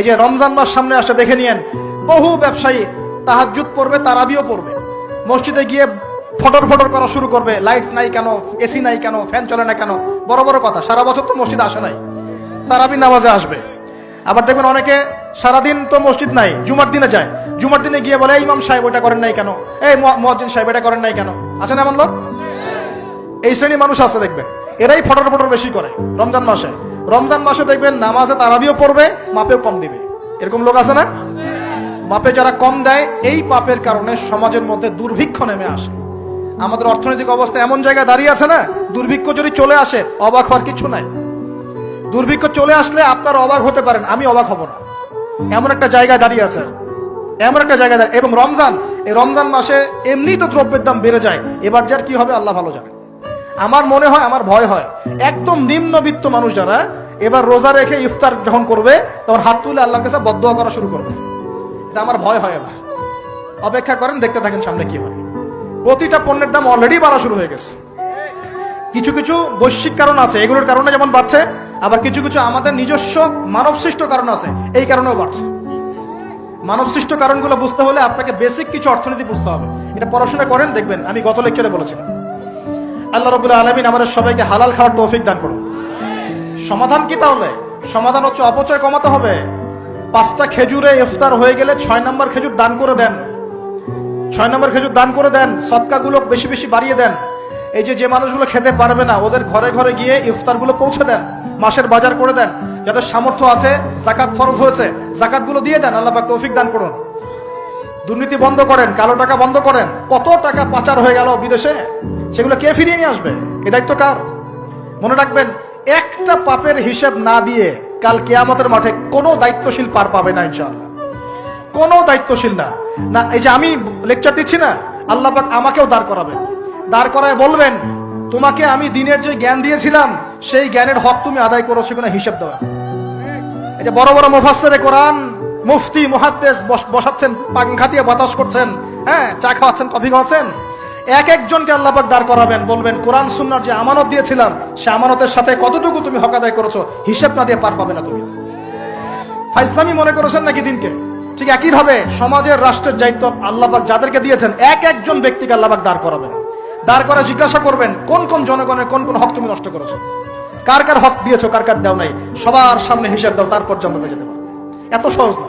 এই যে রমজান মাস সামনে আসে, দেখে নিয়েন বহু ব্যবসায়ী তাহাজ্জুদ পড়বে, তারাবিও পড়বে, মসজিদে গিয়ে ফটর ফটর করা শুরু করবে, লাইট নাই কেন, এসি নাই কেন, ফ্যান চলে না কেন, বড় বড় কথা। সারা বছর তো মসজিদ আসে নাই, তারাবি নামাজে আসবে। আবার দেখবেন অনেকে সারাদিন তো মসজিদ নাই, জুমার দিনে যায়, জুমার দিনে গিয়ে বলে ইমাম সাহেব ওটা করেন নাই কেন, এই মুয়াজ্জিন সাহেব এটা করেন নাই কেন। আছে না এমন লোক? এই শ্রেণী মানুষ আছে দেখবেন, এরাই ফটর ফটর বেশি করে রমজান মাসে। রমজান মাসে দেখবেন নামাজে তারাবিও পড়বে, মাপেও কম দিবে। এরকম লোক আছে না? মাপে যারা কম দেয়, এই পাপের কারণে সমাজের মধ্যে দুর্ভিক্ষ নেমে আসে। আমাদের অর্থনৈতিক অবস্থা এমন জায়গায় দাঁড়িয়ে আছে না, দুর্ভিক্ষ যদি চলে আসে অবাক হওয়ার কিছু নাই। দুর্ভিক্ষ চলে আসলে আপনারা অবাক হতে পারেন, আমি অবাক হব না। এমন একটা জায়গায় দাঁড়িয়ে আছে, এমন একটা জায়গায় দাঁড়িয়ে। এবং এই রমজান মাসে এমনি তো দ্রব্যের দাম বেড়ে যায়, এবার যার কি হবে আল্লাহ ভালো জানে। আমার মনে হয়, আমার ভয় হয়, একদম নিম্নবিত্ত মানুষ যারা এবার রোজা রেখে ইফতার যখন করবে তখন হাত তুলে আল্লাহর কাছে বদদোয়া করা শুরু করবে। এটা আমার ভয় হয়। এবার অপেক্ষা করেন, দেখতে থাকেন সামনে কি হয়। প্রতিটা পণ্যের দাম অলরেডি বাড়া শুরু হয়ে গেছে। কিছু কিছু বৈশ্বিক কারণ আছে, এগুলোর কারণে যেমন বাড়ছে, আবার কিছু কিছু আমাদের নিজস্ব মানব সৃষ্ট কারণ আছে, এই কারণেও বাড়ছে। মানব সৃষ্ট কারণগুলো বুঝতে হলে আপনাকে বেসিক কিছু অর্থনীতি বুঝতে হবে। এটা পড়াশোনা করেন, দেখবেন আমি গত লেকচারে বলেছিলাম। আল্লাহ রাব্বুল আলামিন আমাদের সবাইকে হালাল খাওয়ার তৌফিক দান করুন। সমাধান কি তাহলে? সমাধান হচ্ছে অপচয় কমাতে হবে। 5টা খেজুরে ইফতার হয়ে গেলে 6 নম্বর খেজুর দান করে দেন। 6 নম্বর খেজুর দান করে দেন, সদকাগুলো বেশি বেশি বাড়িয়ে দেন। এই যে মানুষগুলো খেতে পারবে না, ওদের ঘরে ঘরে গিয়ে ইফতারগুলো পৌঁছে দেন, মাসের বাজার করে দেন। যাদের সামর্থ্য আছে, যাকাত ফরজ হয়েছে, যাকাতগুলো দিয়ে দেন। আল্লাহ পাক তৌফিক দান করুন। দুর্নীতি বন্ধ করেন, কালো টাকা বন্ধ করেন। কত টাকা পাচার হয়ে গেল বিদেশে, সেগুলো কে ফিরিয়ে নিয়ে আসবে? এই দায়িত্ব কার? মনে রাখবেন, একটা পাপের হিসেব না দিয়ে কাল কিয়ামতের মাঠে কোনো দায়িত্বশীল পার পাবে না ইনশাআল্লাহ। কোনো দায়িত্বশীল না। এই যে আমি লেকচার দিচ্ছি না, আল্লাহ পাক আমাকেও দাঁড় করাবেন, দাঁড় করায় বলবেন, তোমাকে আমি দিনের যে জ্ঞান দিয়েছিলাম সেই জ্ঞানের হক তুমি আদায় করেছো কিনা হিসেব দেওয়া। এই যে বড় বড় মুফাসসিরে কোরআন, মুফতি, মুহাদ্দিস বসাচ্ছেন, পাংখা দিয়ে বাতাস করছেন, হ্যাঁ, চা খাওয়াচ্ছেন, কফি খাওয়াচ্ছেন, এক একজনকে আল্লাহ পাক দাঁড় করাবেন, বলবেন কোরআন সুন্নাহর যে আমানত দিয়েছিলাম সে আমানতের সাথে কতটুকু তুমি হক আদায় করেছো হিসেব না দিয়ে পার পাবে না তুমি। ফাইজলামি মনে করেছেন নাকি দিনকে? ঠিক একই ভাবে সমাজের, রাষ্ট্রের দায়িত্ব আল্লাহ পাক যাদেরকে দিয়েছেন, এক একজন ব্যক্তিকে আল্লাহ পাক দাঁড় করাবেন। দাঁড় করে জিজ্ঞাসা করবেন, কোন কোন জনগণের কোন কোন হক তুমি নষ্ট করেছো, কার কার হক দিয়েছো, কার কার দাও নাই, সবার সামনে হিসাব দাও, তারপর জান্নাতে যেতে পারবে। এত সহজ না।